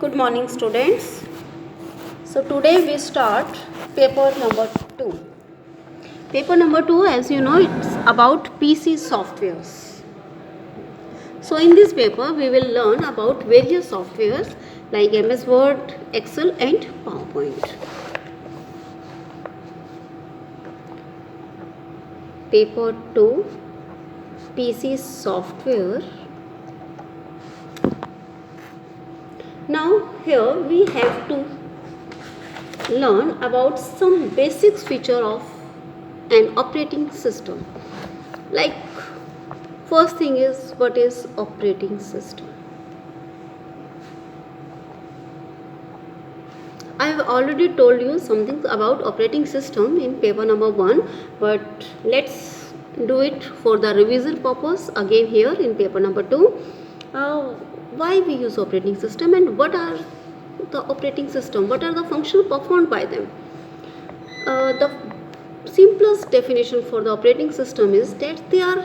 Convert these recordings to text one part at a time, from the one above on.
Good morning, students. So today we start paper number 2. Paper number 2, as you know, it's about PC softwares. So in this paper we will learn about various softwares like MS Word, Excel and PowerPoint. Paper 2, PC software. Now here we have to learn about some basics feature of an operating system. Like first thing is, what is operating system? I have already told you something about operating system in paper number 1, but let's do it for the revision purpose again here in paper number 2. Why we use operating system and what are the operating system, what are the functions performed by them? The simplest definition for the operating system is that they are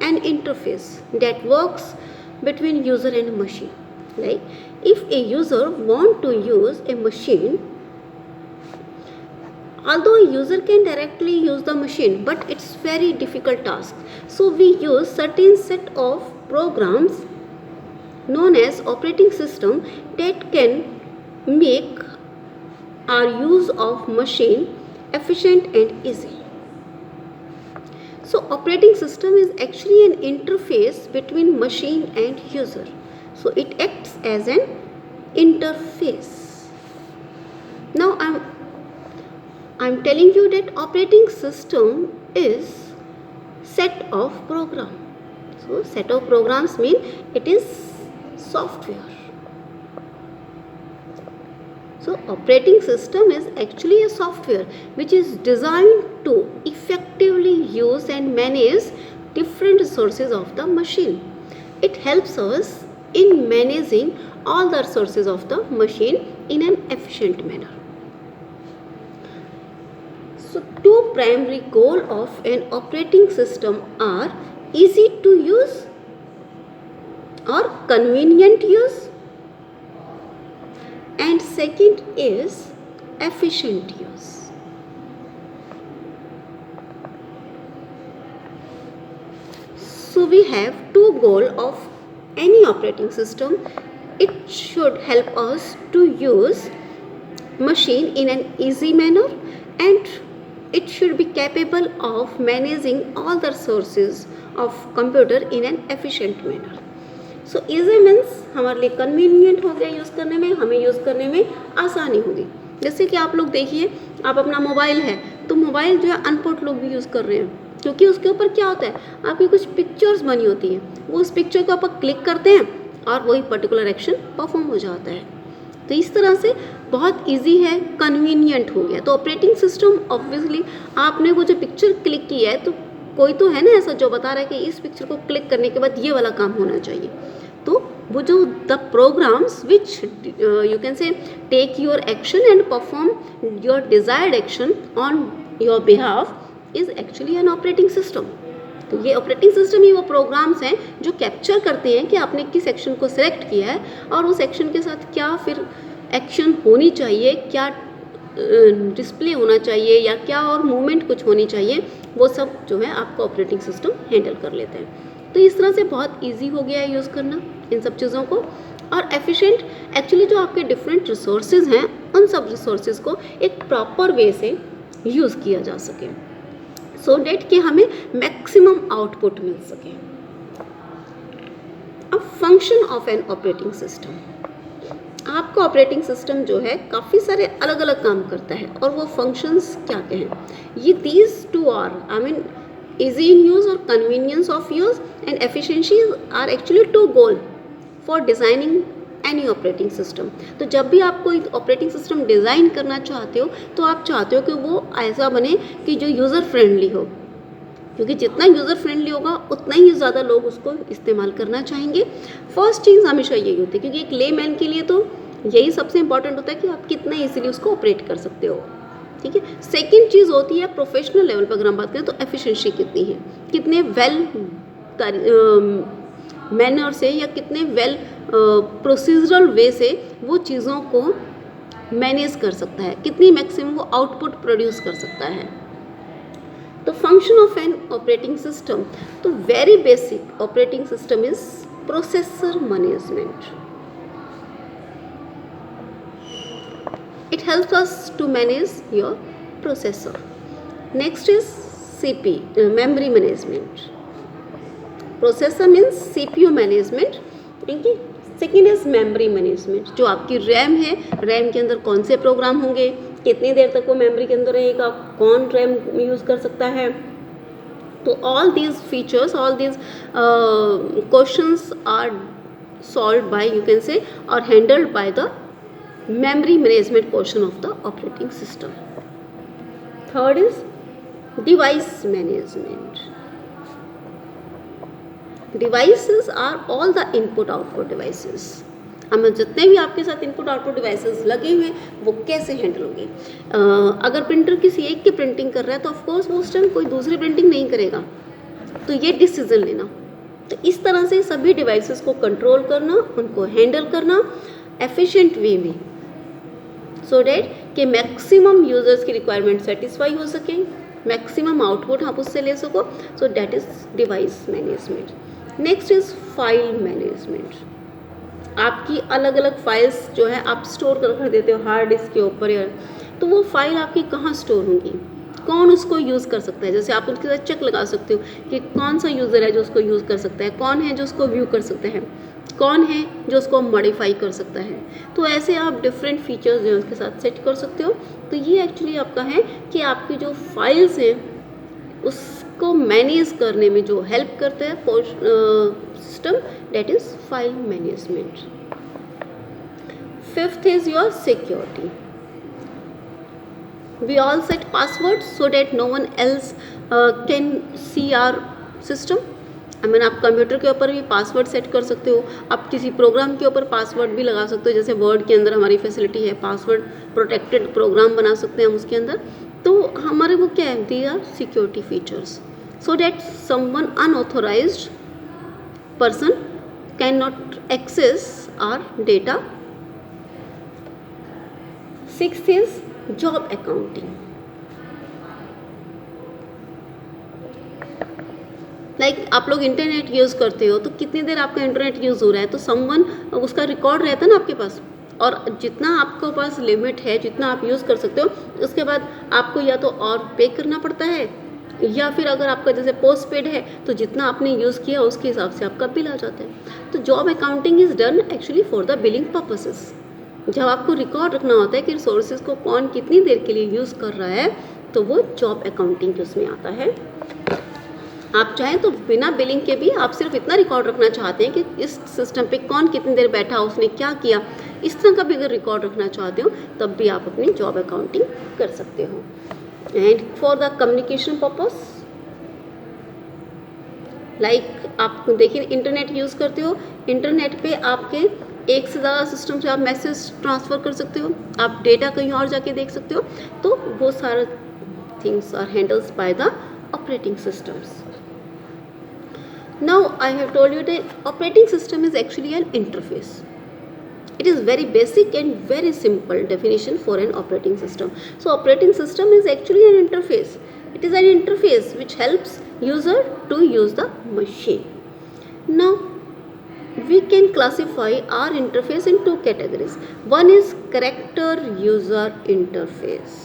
an interface that works between user and machine. Like if a user want to use a machine, although a user can directly use the machine, but it's very difficult task. So we use certain set of programs known as operating system that can make our use of machine efficient and easy. So operating system is actually an interface between machine and user. So it acts as an interface. Now I'm telling you that operating system is set of program. So set of programs mean it is software. So operating system is actually a software which is designed to effectively use and manage different resources of the machine. It helps us in managing all the resources of the machine in an efficient manner. So two primary goals of an operating system are easy to use or convenient use, and second is efficient use. So we have two goals of any operating system. It should help us to use machine in an easy manner and it should be capable of managing all the sources of computer in an efficient manner. So easy means हमारे लिए convenient हो गया use करने में, हमें use करने में आसानी होगी. जैसे कि आप लोग देखिए, आप अपना मोबाइल है तो मोबाइल जो है अनपढ़ लोग भी यूज़ कर रहे हैं, क्योंकि उसके ऊपर क्या होता है, आपकी कुछ पिक्चर्स बनी होती हैं, वो उस पिक्चर के ऊपर क्लिक करते हैं और वही पर्टिकुलर एक्शन परफॉर्म हो जाता है. तो इस तरह से बहुत ईजी है, कन्वीनियंट हो गया. तो ऑपरेटिंग सिस्टम ऑब्वियसली आपने वो जो पिक्चर क्लिक किया है तो कोई तो है ना ऐसा जो बता रहा है कि इस पिक्चर को क्लिक करने के बाद ये वाला काम होना चाहिए. तो वो जो the programs which you can say take your action and perform your desired action on your behalf is actually an operating system. तो ये ऑपरेटिंग सिस्टम ही वो प्रोग्राम्स हैं जो कैप्चर करते हैं कि आपने किस एक्शन को सिलेक्ट किया है और उस एक्शन के साथ क्या फिर एक्शन होनी चाहिए, क्या डिस्प्ले होना चाहिए या क्या और मूवमेंट कुछ होनी चाहिए, वो सब जो है आपका ऑपरेटिंग सिस्टम हैंडल कर लेते हैं. तो इस तरह से बहुत इजी हो गया है यूज़ करना इन सब चीज़ों को. और एफिशिएंट एक्चुअली जो आपके डिफरेंट रिसोर्सेज हैं उन सब रिसोर्सेज को एक प्रॉपर वे से यूज़ किया जा सके, सो डेट कि हमें मैक्सिमम आउटपुट मिल सके. अब function of an operating system. आपका ऑपरेटिंग सिस्टम जो है काफ़ी सारे अलग अलग काम करता है और वो फंक्शंस क्या क्या हैं, ये these two are I mean easy in use or convenience of use and efficiency are actually two goal for designing any operating system. तो जब भी आप कोई ऑपरेटिंग सिस्टम डिज़ाइन करना चाहते हो तो आप चाहते हो कि वो ऐसा बने कि जो यूज़र फ्रेंडली हो, क्योंकि जितना यूज़र फ्रेंडली होगा उतना ही ज़्यादा लोग उसको इस्तेमाल करना चाहेंगे. फर्स्ट चीज़ हमेशा यही होती है, क्योंकि एक लेमैन के लिए तो यही सबसे इंपॉर्टेंट होता है कि आप कितना ईजिली उसको ऑपरेट कर सकते हो. ठीक है. सेकेंड चीज़ होती है प्रोफेशनल लेवल पर अगर हम बात करें तो एफिशिएंसी कितनी है, कितने वेल मैनर से या कितने वेल प्रोसीजरल वे से वो चीज़ों को मैनेज कर सकता है, कितनी मैक्सिमम वो आउटपुट प्रोड्यूस कर सकता है। तो function of an operating system, तो very basic operating system is processor management. It helps us to manage your processor. Next is memory management. Processor means CPU management. ठीक है। सेकेंड इज मेमोरी मैनेजमेंट, जो आपकी RAM है, RAM के अंदर कौन से प्रोग्राम होंगे, कितनी देर तक वो मेमोरी के अंदर रहेगा, कौन रैम यूज़ कर सकता है। तो all these features, all these questions are solved by, you can say, or handled by the memory management portion of the operating system. Third is device management. Devices are all the input output devices. हमें जितने भी आपके साथ input output devices लगे हुए हैं वो कैसे हैंडल होंगे। अगर प्रिंटर किसी एक की प्रिंटिंग कर रहा है तो ऑफकोर्स वो उस टाइम कोई दूसरी प्रिंटिंग नहीं करेगा, तो ये डिसीजन लेना। तो इस तरह से सभी डिवाइसेस को कंट्रोल करना, उनको हैंडल करना एफिशिएंट वे में, सो डैट कि मैक्सिमम यूजर्स की रिक्वायरमेंट सेटिस्फाई हो सके, मैक्सिमम आउटपुट आप उससे ले सको। So that is device management. Next is file management. आपकी अलग अलग फाइल्स जो है आप स्टोर कर देते हो हार्ड डिस्क के ऊपर, या तो वो फाइल आपकी कहाँ स्टोर होंगी, कौन उसको यूज़ कर सकता है। जैसे आप उनके साथ चेक लगा सकते हो कि कौन सा यूज़र है जो उसको यूज़ कर सकता है, कौन है जो उसको व्यू कर सकता है, कौन है जो उसको मॉडिफाई कर सकता है। तो ऐसे आप डिफरेंट फीचर्स जो है उसके साथ सेट कर सकते हो। तो ये एक्चुअली आपका है कि आपकी जो फाइल्स हैं उसको मैनेज करने में जो हेल्प करता है system, that is file management. Fifth is your security. We all set passwords so that no one else can see our system. आप कंप्यूटर के ऊपर भी पासवर्ड सेट कर सकते हो, आप किसी प्रोग्राम के ऊपर पासवर्ड भी लगा सकते हो। जैसे वर्ड के अंदर हमारी फैसिलिटी है, पासवर्ड प्रोटेक्टेड प्रोग्राम बना सकते हैं हम उसके अंदर। तो हमारे वो क्या है, they are security features, so that someone unauthorized person can not access our data. Sixth is job accounting. आप लोग इंटरनेट यूज़ करते हो तो कितनी देर आपका इंटरनेट यूज़ हो रहा है, तो समवन उसका रिकॉर्ड रहता है ना आपके पास, और जितना आपके पास लिमिट है, जितना आप यूज़ कर सकते हो, उसके बाद आपको या तो और पे करना पड़ता है, या फिर अगर आपका जैसे पोस्ट पेड है तो जितना आपने यूज़ किया उसके हिसाब से आपका बिल आ जाता है। तो job accounting is done actually for the billing purposes. जब आपको रिकॉर्ड रखना होता है कि रिसोर्सेज को कौन कितनी देर के लिए यूज़ कर रहा है, तो वो जॉब अकाउंटिंग के उसमें आता है। आप चाहें तो बिना बिलिंग के भी आप सिर्फ इतना रिकॉर्ड रखना चाहते हैं कि इस सिस्टम पे कौन कितनी देर बैठा, उसने क्या किया, इस तरह का भी अगर रिकॉर्ड रखना चाहते हो तब भी आप अपनी जॉब अकाउंटिंग कर सकते हो। And for the communication purpose, आप देखिए इंटरनेट यूज़ करते हो, इंटरनेट पे आपके एक से ज़्यादा सिस्टम से आप मैसेज ट्रांसफ़र कर सकते हो, आप डेटा कहीं और जाके देख सकते हो। तो वो सारे things are handles by the operating systems. Now I have told you that operating system is actually an interface. It is very basic and very simple definition for an operating system. So operating system is actually an interface. It is an interface which helps user to use the machine. Now we can classify our interface in two categories. One is character user interface,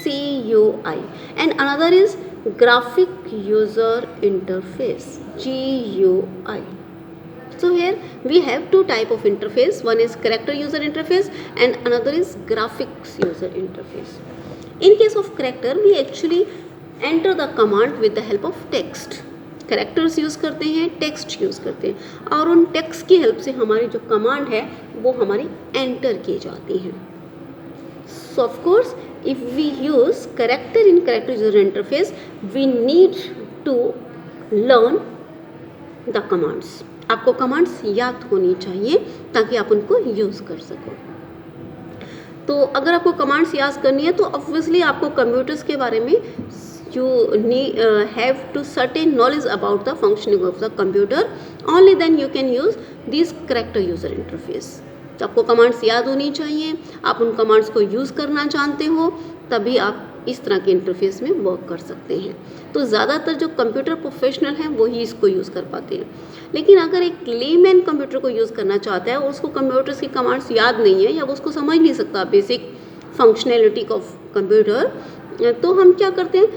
CUI, and another is graphic user interface, GUI. So here we have two type of interface. One is character user interface and another is graphics user interface. In case of character, we actually enter the command with the help of text. Characters use करते हैं, text use करते हैं, और उन text की help से हमारी जो कमांड है वो हमारी एंटर की जाती है। सो of course if we use character in character user interface, we need to learn the commands. आपको कमांड्स याद होनी चाहिए ताकि आप उनको यूज़ कर सको। तो अगर आपको कमांड्स याद करनी है तो ऑब्वियसली आपको कंप्यूटर्स के बारे में you have to certain knowledge about the functioning of the computer. Only then you can use these character user interface. तो आपको कमांड्स याद होनी चाहिए, आप उन कमांड्स को यूज़ करना जानते हो, तभी आप इस तरह के इंटरफेस में वर्क कर सकते हैं. तो ज़्यादातर जो कंप्यूटर प्रोफेशनल हैं वो ही इसको यूज़ कर पाते हैं. लेकिन अगर एक लेमैन कंप्यूटर को यूज़ करना चाहता है और उसको कंप्यूटर्स की कमांड्स याद नहीं है या वो उसको समझ नहीं सकता बेसिक फंक्शनैलिटी ऑफ कंप्यूटर, तो हम क्या करते हैं,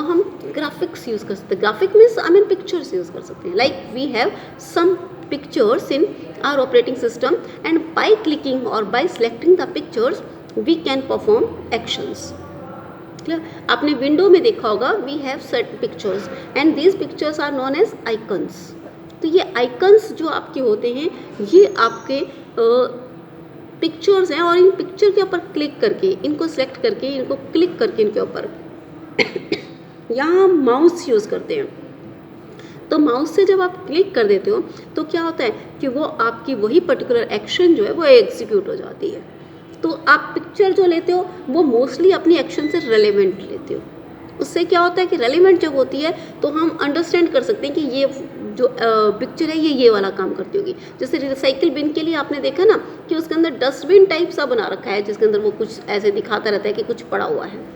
हम ग्राफिक्स यूज़ कर सकते हैं. Graphic means I mean pictures use कर सकते हैं. Like we have some pictures in our operating system, and by clicking or by selecting the pictures we can perform actions. Clear? आपने विंडो में देखा होगा we have set pictures and these pictures are known as icons. तो ये icons जो आपके होते हैं ये आपके पिक्चर्स हैं, और इन पिक्चर के ऊपर क्लिक करके, इनको सेलेक्ट करके, इनको क्लिक करके इनके ऊपर यहाँ हम माउस यूज़ करते हैं. तो माउस से जब आप क्लिक कर देते हो तो क्या होता है कि वो आपकी वही पर्टिकुलर एक्शन जो है वो एग्जीक्यूट हो जाती है. तो आप पिक्चर जो लेते हो वो मोस्टली अपनी एक्शन से रेलेवेंट लेते हो. उससे क्या होता है कि रेलेवेंट जब होती है तो हम अंडरस्टैंड कर सकते हैं कि ये जो पिक्चर है ये वाला काम करती होगी. जैसे रिसाइकिल बिन के लिए आपने देखा ना कि उसके अंदर डस्टबिन टाइप सा बना रखा है जिसके अंदर वो कुछ ऐसे दिखाता रहता है कि कुछ पड़ा हुआ है.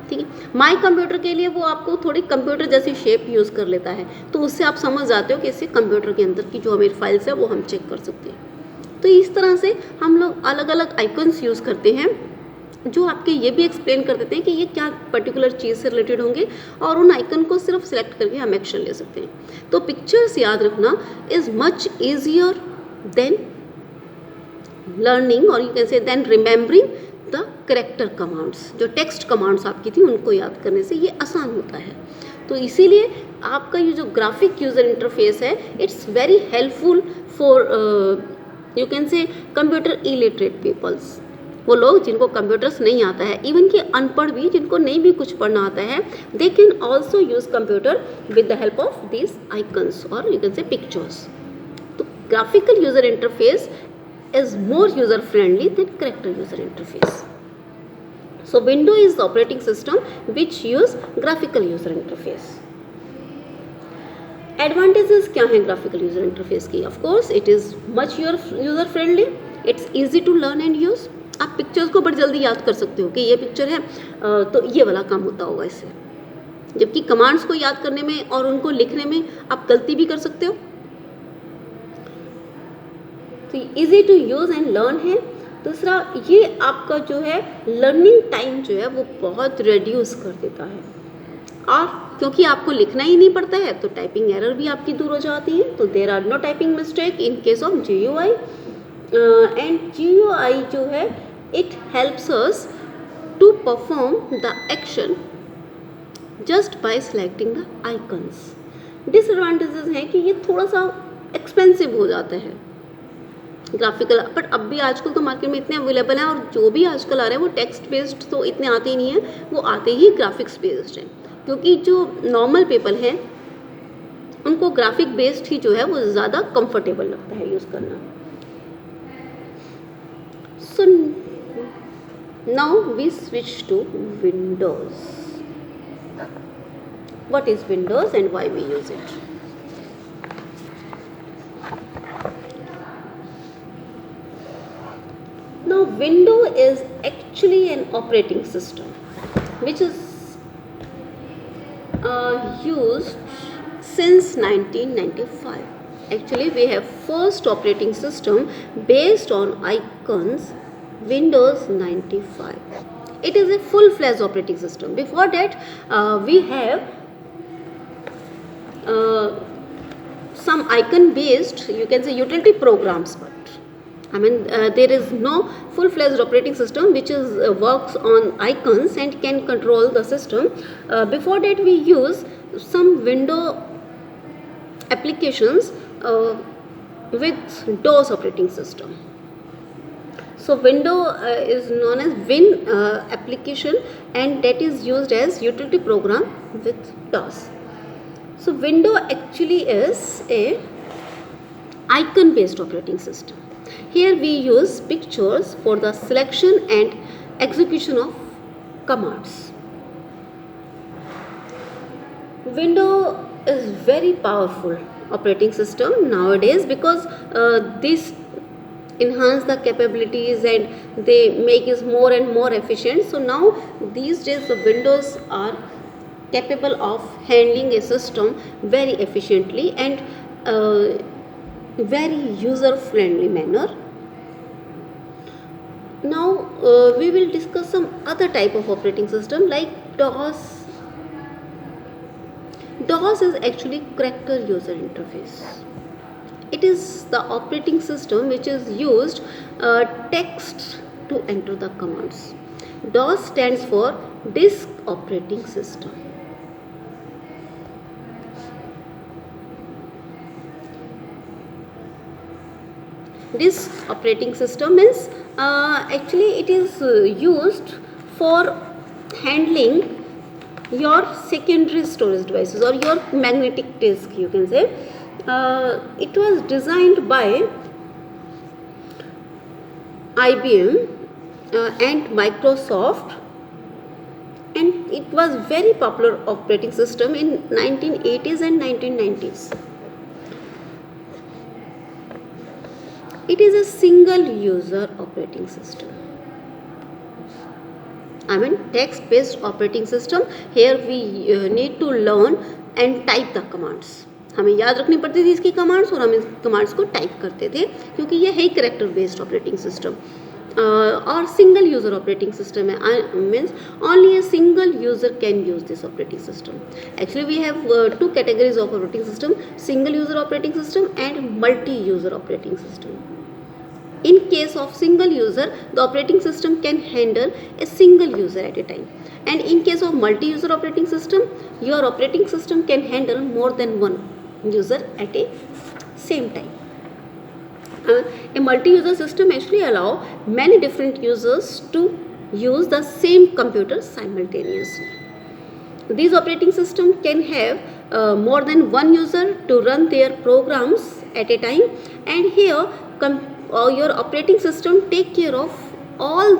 ठीक है, माई कंप्यूटर के लिए वो आपको थोड़ी कंप्यूटर जैसी शेप यूज़ कर लेता है, तो उससे आप समझ जाते हो कि इससे कंप्यूटर के अंदर की जो हमारी फाइल्स है वो हम चेक कर सकते हैं. तो इस तरह से हम लोग अलग अलग आइकन्स यूज़ करते हैं जो आपके ये भी एक्सप्लेन कर देते हैं कि ये क्या पर्टिकुलर चीज़ से रिलेटेड होंगे, और उन आइकन को सिर्फ सिलेक्ट करके हम एक्शन ले सकते हैं. तो पिक्चर्स याद रखना is much easier than learning, or you can say than remembering the character commands. जो टेक्स्ट कमांड्स आपकी थी उनको याद करने से ये आसान होता है. तो इसीलिए आपका ये जो ग्राफिक यूज़र इंटरफेस है it's very helpful for you can say computer illiterate peoples. वो लोग जिनको कंप्यूटर्स नहीं आता है, इवन कि अनपढ़ भी, जिनको नहीं भी कुछ पढ़ना आता है, they can also use computer with the help of this icons और यू कैन से पिक्चर्स. तो graphical user interface is more user friendly than character user interface. So Windows is the operating system which use graphical user interface. Advantages क्या हैं graphical user interface की? Of course it is much user friendly, it's easy to learn and use. आप pictures को बड़ी जल्दी याद कर सकते हो कि ये पिक्चर है तो ये वाला काम होता होगा इससे, जबकि कमांड्स को याद करने में और उनको लिखने में आप गलती भी कर सकते हो. तो easy to use and learn है. दूसरा, ये आपका जो है लर्निंग टाइम जो है वो बहुत रिड्यूस कर देता है, और क्योंकि आपको लिखना ही नहीं पड़ता है तो टाइपिंग एरर भी आपकी दूर हो जाती है. तो there are no typing mistake in case of GUI. And GUI जो है it helps us to perform the action just by selecting the icons. Disadvantages हैं कि ये थोड़ा सा एक्सपेंसिव हो जाता है ग्राफिकल, बट अब भी आजकल तो मार्केट में इतने अवेलेबल हैं, और जो भी आजकल आ रहे हैं वो टेक्स्ट बेस्ड तो इतने आते ही नहीं हैं, वो आते ही ग्राफिक्स बेस्ड हैं. क्योंकि जो नॉर्मल पीपल हैं उनको ग्राफिक बेस्ड ही जो है वो ज़्यादा कंफर्टेबल लगता है यूज़ करना. So now we switch to Windows. What is Windows and why we use it? Now Windows is actually an operating system which is used since 1995. Actually we have first operating system based on icons, Windows 95. It is a full-fledged operating system. Before that we have some icon based, you can say, utility programs, but I mean there is no full-fledged operating system which is works on icons and can control the system. Before that we use some window applications with DOS operating system. So window is known as Win application, and that is used as utility program with DOS. So window actually is a icon based operating system. Here we use pictures for the selection and execution of commands. Windows is very powerful operating system nowadays because this enhance the capabilities and they make it more and more efficient. So now these days the Windows are capable of handling a system very efficiently and very user friendly manner. Now we will discuss some other type of operating system like DOS. DOS is actually character user interface. It is the operating system which is used text to enter the commands. DOS stands for Disk Operating System. Disk operating system means actually it is used for handling your secondary storage devices or your magnetic disk, you can say. It was designed by IBM and Microsoft, and it was very popular operating system in 1980s and 1990s. It is a single user operating system. I mean text based operating system. Here we need to learn and type the commands. हमें याद रखनी पड़ती थी इसकी commands और हम इस commands को टाइप करते थे क्योंकि ये है कैरेक्टर बेस्ड ऑपरेटिंग सिस्टम और सिंगल यूजर ऑपरेटिंग सिस्टम है. Means only a single user can use this operating system. Actually we have two categories of operating system: single user operating system and multi user operating system. In case of single user, the operating system can handle a single user at a time, and in case of multi-user operating system, your operating system can handle more than one user at a same time. A multi-user system actually allow many different users to use the same computer simultaneously. These operating system can have more than one user to run their programs at a time, and here your operating system take care of all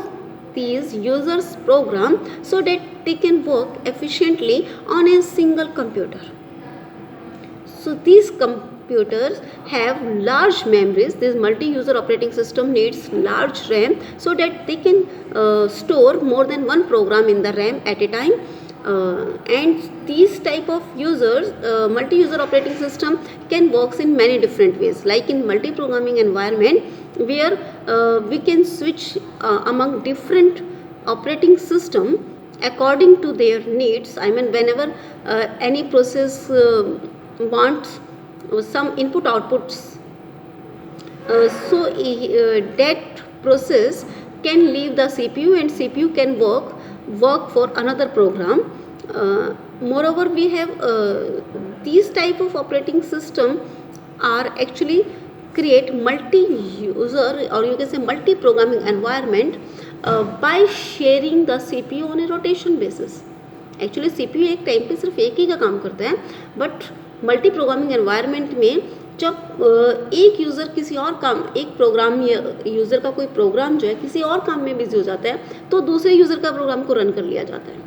these users program so that they can work efficiently on a single computer. So these computers have large memories. This multi-user operating system needs large RAM so that they can store more than one program in the RAM at a time. And these type of users, multi-user operating system can works in many different ways, like in multi-programming environment where we can switch among different operating system according to their needs. I mean whenever any process wants some input outputs, so that process can leave the CPU and CPU can work for another program. Moreover, we have these type of operating system are actually create multi-user or you can say multi-programming environment by sharing the CPU on a rotation basis. Actually CPU एक time पे सिर्फ एक ही का काम करता है, but multi programming environment में जब एक यूज़र किसी और काम, एक प्रोग्राम यूज़र का कोई प्रोग्राम जो है किसी और काम में बिजी हो जाता है तो दूसरे यूज़र का प्रोग्राम को रन कर लिया जाता है.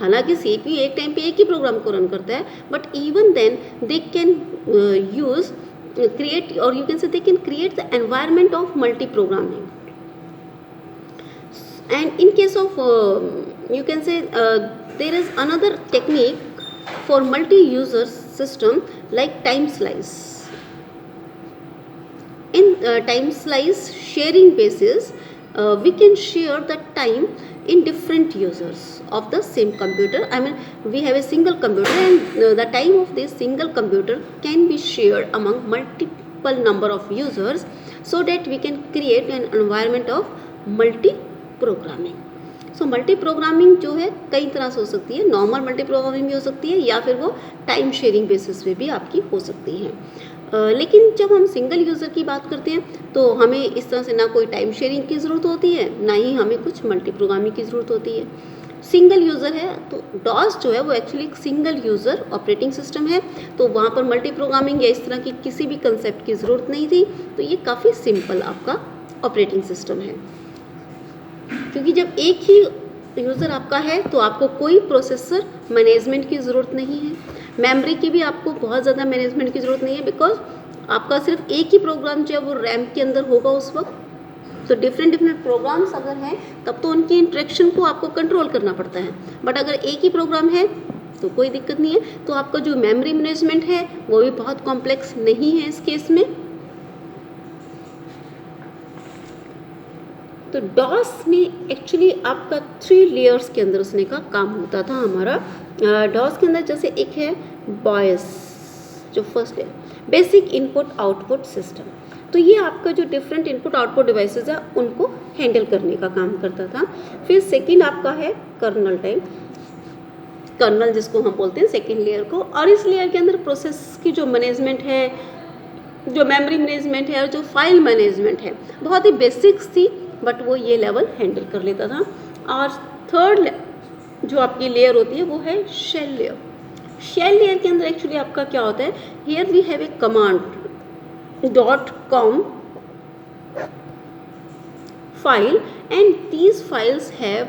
हालांकि CPU एक टाइम पे एक ही प्रोग्राम को रन करता है, but even then they can use create or you can say they can create the environment of multi-programming. And in case of you can say there is another technique for multi-user system like time slice. In time slice sharing basis, we can share the time in different users of the same computer. I mean we have a single computer and the time of this single computer can be shared among multiple number of users so that we can create an environment of multi-programming. So multi-programming जो है कई तरह से हो सकती है, normal multi-programming भी हो सकती है या फिर वो टाइम शेयरिंग बेसिस पे भी आपकी हो सकती है. लेकिन जब हम सिंगल यूज़र की बात करते हैं तो हमें इस तरह से ना कोई टाइम शेयरिंग की ज़रूरत होती है, ना ही हमें कुछ मल्टी प्रोग्रामिंग की ज़रूरत होती है. सिंगल यूज़र है तो डॉस जो है वो एक्चुअली एक सिंगल यूज़र ऑपरेटिंग सिस्टम है, तो वहाँ पर मल्टी प्रोग्रामिंग या इस तरह की किसी भी कंसेप्ट की ज़रूरत नहीं थी. तो ये काफ़ी सिंपल आपका ऑपरेटिंग सिस्टम है, क्योंकि जब एक ही यूज़र आपका है तो आपको कोई प्रोसेसर मैनेजमेंट की ज़रूरत नहीं है. मेमोरी की भी आपको बहुत ज़्यादा मैनेजमेंट की ज़रूरत नहीं है, बिकॉज आपका सिर्फ एक ही प्रोग्राम जो है वो रैम के अंदर होगा उस वक्त। तो डिफरेंट प्रोग्राम्स अगर हैं तब तो उनकी इंटरेक्शन को आपको कंट्रोल करना पड़ता है, बट अगर एक ही प्रोग्राम है तो कोई दिक्कत नहीं है। तो आपका जो मेमोरी मैनेजमेंट है वो भी बहुत कॉम्प्लेक्स नहीं है इस केस में। तो डॉस में एक्चुअली आपका 3 लेयर्स के अंदर उसने का काम होता था हमारा। डॉस के अंदर जैसे एक है बॉयस, जो first layer, basic input output system. तो ये आपका जो डिफरेंट इनपुट आउटपुट डिवाइसेस है उनको हैंडल करने का काम करता था। फिर सेकंड आपका है कर्नल टाइप, कर्नल जिसको हम बोलते हैं सेकंड लेयर को, और इस लेयर के अंदर प्रोसेस की जो मैनेजमेंट है, जो मेमोरी मैनेजमेंट है और जो फाइल मैनेजमेंट है, बहुत ही बेसिक्स थी, बट वो ये लेवल हैंडल कर लेता था। और थर्ड जो आपकी लेयर होती है वो है शेल लेयर। शेल लेयर के अंदर एक्चुअली आपका क्या होता है, here we have a command .com file, and these files have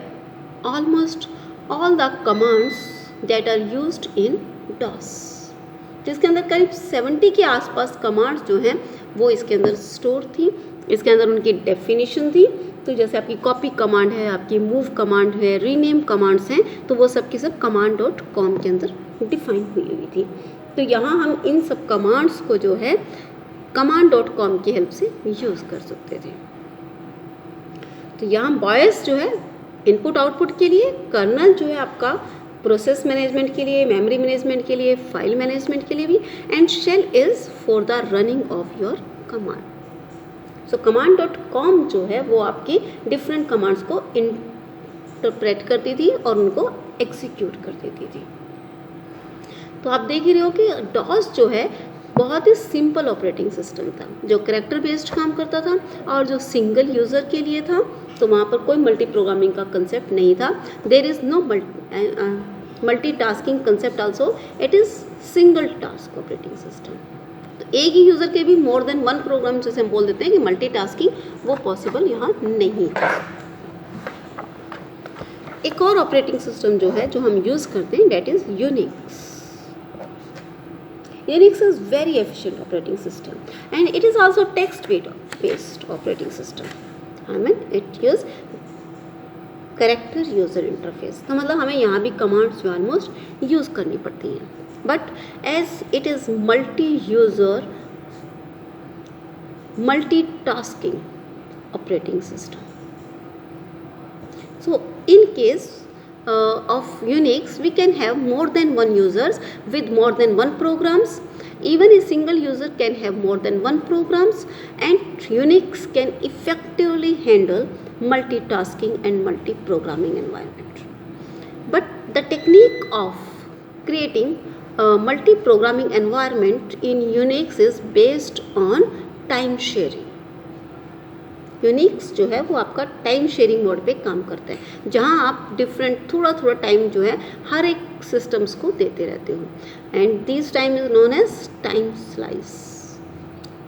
almost all the commands that are used in DOS, जिसके अंदर करीब 70 के आसपास कमांड्स जो हैं वो इसके अंदर स्टोर थी। इसके अंदर उनकी डेफिनेशन थी। तो जैसे आपकी कॉपी कमांड है, आपकी मूव कमांड है, रीनेम कमांड्स हैं, तो वो सब की सब command.com के अंदर डिफाइन हुई हुई थी। तो यहाँ हम इन सब कमांड्स को जो है command.com की हेल्प से यूज़ कर सकते थे। तो यहाँ बॉयस जो है इनपुट आउटपुट के लिए, कर्नल जो है आपका प्रोसेस मैनेजमेंट के लिए, मेमोरी मैनेजमेंट के लिए, फाइल मैनेजमेंट के लिए भी, and shell is for the running of your command. So command.com जो है वो आपकी डिफरेंट कमांड्स को इंटरप्रेट करती थी और उनको एग्जीक्यूट कर देती थी। तो आप देख ही रहे हो कि डॉस जो है बहुत ही सिंपल ऑपरेटिंग सिस्टम था, जो कैरेक्टर बेस्ड काम करता था और जो सिंगल यूज़र के लिए था। तो वहाँ पर कोई मल्टी प्रोग्रामिंग का कंसेप्ट नहीं था। There is no multi tasking concept also, it is single task operating system. तो एक ही यूज़र के भी मोर देन वन प्रोग्राम, जैसे हम बोल देते हैं कि मल्टी टास्किंग, वो पॉसिबल यहाँ नहीं था। एक और ऑपरेटिंग सिस्टम जो है जो हम यूज़ करते हैं, that is Unix. Unix is very efficient operating system, and it is also text-based operating system. I mean, it use character user interface. तो मतलब हमें यहाँ भी commands जो almost use करनी पड़ती हैं, but as it is multi-user, multitasking operating system. So in case of Unix, we can have more than one users with more than one programs. Even a single user can have more than one programs, and Unix can effectively handle multitasking and multi-programming environment. But the technique of creating a multi-programming environment in Unix is based on time sharing. Unix जो है वो आपका time sharing mode पे काम करता है, जहां आप डिफरेंट थोड़ा थोड़ा टाइम जो है हर एक सिस्टम्स को देते रहते हो, and this time is known as time slice.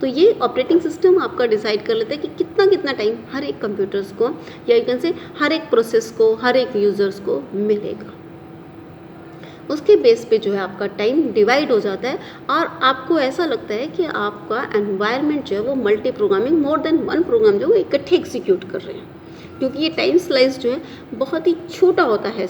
तो ये ऑपरेटिंग सिस्टम आपका डिसाइड कर लेता है कि कितना कितना टाइम हर एक कंप्यूटर्स को, या यू कैन से हर एक प्रोसेस को, हर एक यूज़र्स को मिलेगा। उसके बेस पे जो है आपका टाइम डिवाइड हो जाता है, और आपको ऐसा लगता है कि आपका एनवायरनमेंट जो है वो multi programming, more than one program जो है इकट्ठे एग्जीक्यूट कर रहे हैं, क्योंकि ये टाइम स्लाइस जो है बहुत ही छोटा होता है।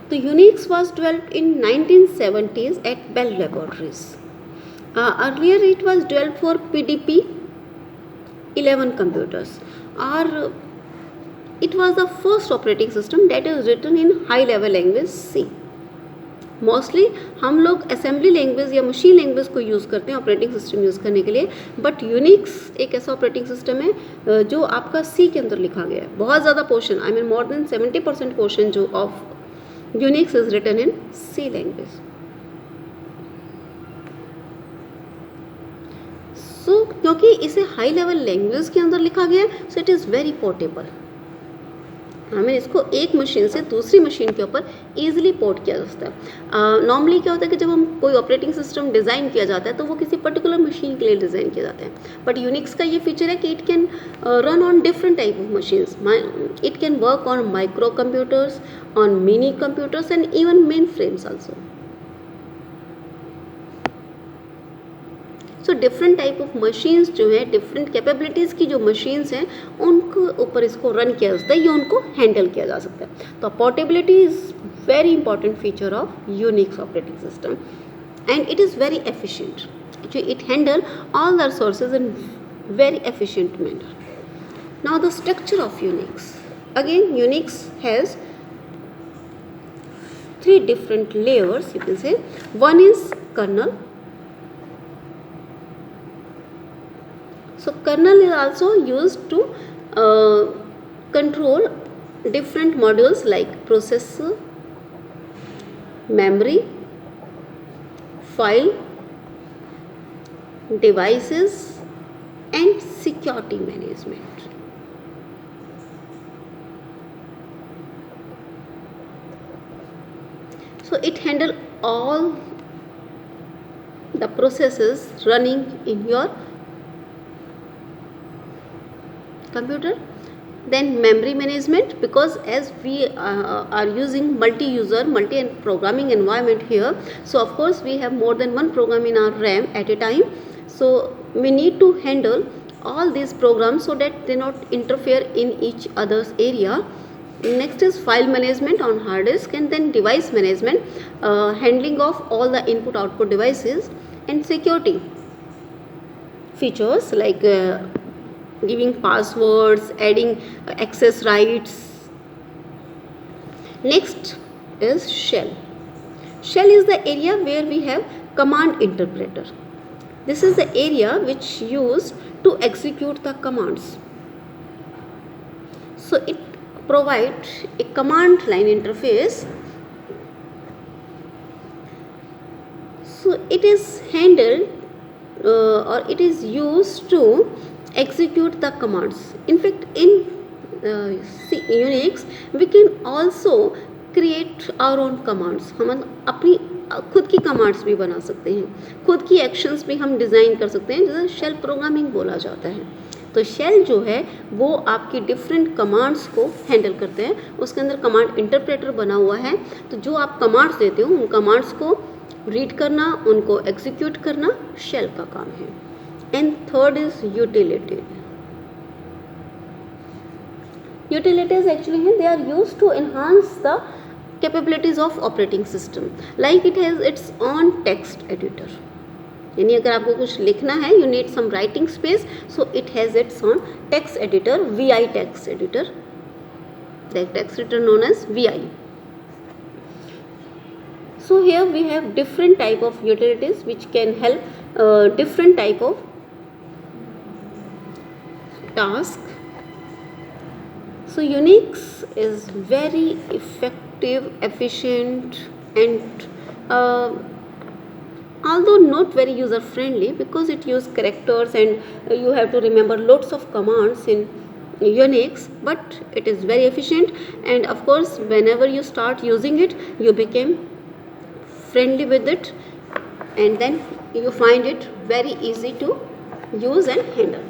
तो Unix was developed in 1970s at Bell laboratories. Earlier it was developed for PDP 11 computers, और it was the first operating system that is written in high level language C. Mostly हम लोग असेंबली लैंग्वेज या machine language को use करते हैं operating system use करने के लिए, बट यूनिक्स एक ऐसा ऑपरेटिंग सिस्टम है जो आपका सी के अंदर लिखा गया है। बहुत ज़्यादा portion, I mean more than 70% portion जो of Unix is written in C language. So क्योंकि इसे हाई लेवल लैंग्वेज के अंदर लिखा गया है, so it is very portable हमें इसको एक मशीन से दूसरी मशीन के ऊपर ईजिली पोर्ट किया जा सकता है। नॉर्मली क्या होता है कि जब हम कोई ऑपरेटिंग सिस्टम डिज़ाइन किया जाता है तो वो किसी पर्टिकुलर मशीन के लिए डिज़ाइन किया जाता है, बट यूनिक्स का ये फीचर है कि it can run on different type of machines. It can work on micro computers, on mini computers and even main frames also. So different type of machines जो है, different capabilities की जो machines हैं उनके ऊपर इसको रन किया जाता है या उनको हैंडल किया जा सकता है. तो portability is very important feature of Unix operating system and it is very efficient. It handle all the resources in very efficient manner. Now the structure of Unix. Again, Unix has 3 different layers, you can say. One is kernel. So kernel is also used to control different modules like processor, memory, file, devices and security management. So it handle all the processes running in your computer. Then memory management, because as we are using multi-user, multi-programming environment here, so of course we have more than one program in our RAM at a time. So we need to handle all these programs so that they not interfere in each other's area. Next is file management on hard disk, and then device management, handling of all the input output devices, and security features like giving passwords, adding access rights. Next is shell. Shell is the area where we have command interpreter. This is the area which used to execute the commands. So it provides a command line interface. So it is handled or it is used to execute the commands. In fact, in Unix we can also create our own commands. हम अपनी खुद की commands भी बना सकते हैं, खुद की एक्शंस भी हम डिज़ाइन कर सकते हैं, जिसे शेल प्रोग्रामिंग बोला जाता है. तो शेल जो है वो आपकी डिफरेंट कमांड्स को हैंडल करते हैं. उसके अंदर कमांड इंटरप्रेटर बना हुआ है. तो जो आप कमांड्स देते हो उन कमांड्स को रीड करना, उनको एग्जीक्यूट करना शेल का काम है. And third is utility. Utilities actually they are used to enhance the capabilities of operating system. Like it has its own text editor. यानी अगर आपको कुछ लिखना है, you need some writing space, so it has its own text editor, VI text editor. The text editor known as VI. So here we have different type of utilities which can help different type of task. So Unix is very effective, efficient and although not very user friendly because it uses characters and you have to remember lots of commands in Unix, but it is very efficient, and of course whenever you start using it you become friendly with it, and then you find it very easy to use and handle.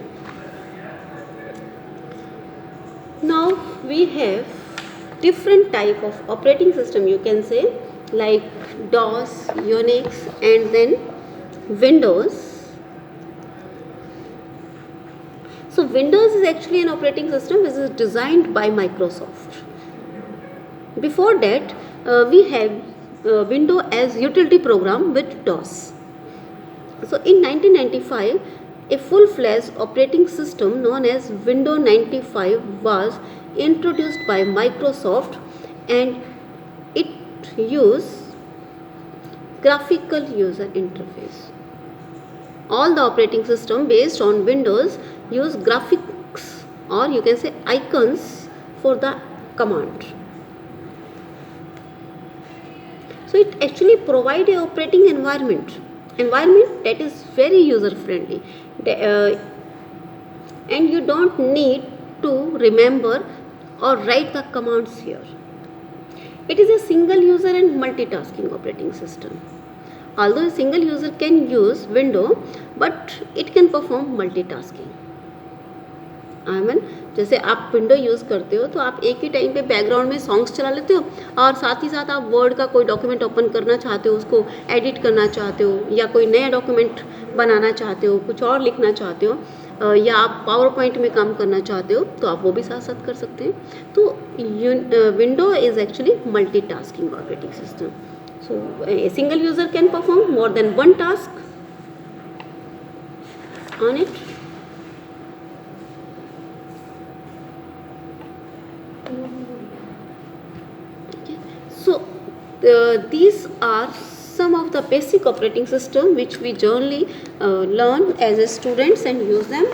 Now we have different type of operating system, you can say, like DOS, Unix and then Windows. So Windows is actually an operating system which is designed by Microsoft. Before that we had Windows as utility program with DOS. So in 1995 a full-fledged operating system known as Windows 95 was introduced by Microsoft, and it used graphical user interface. All the operating system based on Windows use graphics, or you can say icons, for the command. So it actually provides an operating environment that is very user friendly, and you don't need to remember or write the commands here. It is a single user and multitasking operating system. Although a single user can use window, but it can perform multitasking. I mean, जैसे आप window use करते हो तो आप एक ही time पे background में songs चला लेते हो और साथ ही साथ आप वर्ड का कोई डॉक्यूमेंट ओपन करना चाहते हो, उसको एडिट करना चाहते हो, या कोई नया डॉक्यूमेंट बनाना चाहते हो, कुछ और लिखना चाहते हो, या आप पावर पॉइंट में काम करना चाहते हो तो आप वो भी साथ साथ कर सकते हैं. तो window is actually multitasking operating system. So a single user can perform more than one task on it. Okay. So these are some of the basic operating system which we generally learn as a students and use them.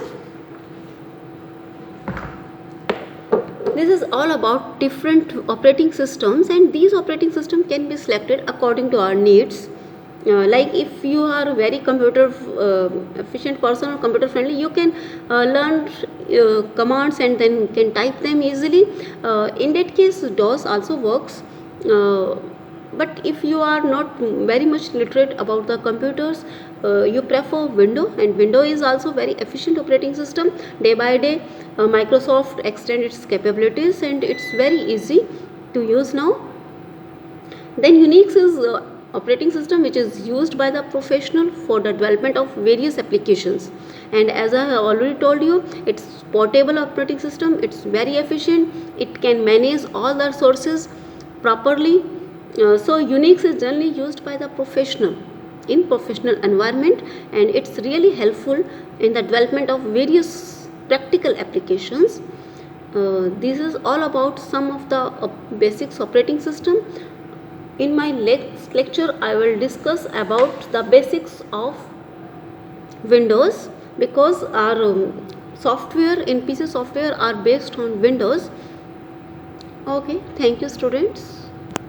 This is all about different operating systems, and these operating systems can be selected according to our needs. Like if you are a very computer efficient person or computer friendly, you can learn commands and then can type them easily. In that case, DOS also works. But if you are not very much literate about the computers, you prefer window, and window is also very efficient operating system. Day by day Microsoft extend its capabilities and it's very easy to use now. Then Unix is operating system which is used by the professional for the development of various applications, and as I have already told you, it's portable operating system, it's very efficient, it can manage all the sources properly. So Unix is generally used by the professional in professional environment, and it's really helpful in the development of various practical applications. This is all about some of the basics operating system. In my next lecture I will discuss about the basics of Windows, because our software in PC software are based on Windows. Okay, thank you students.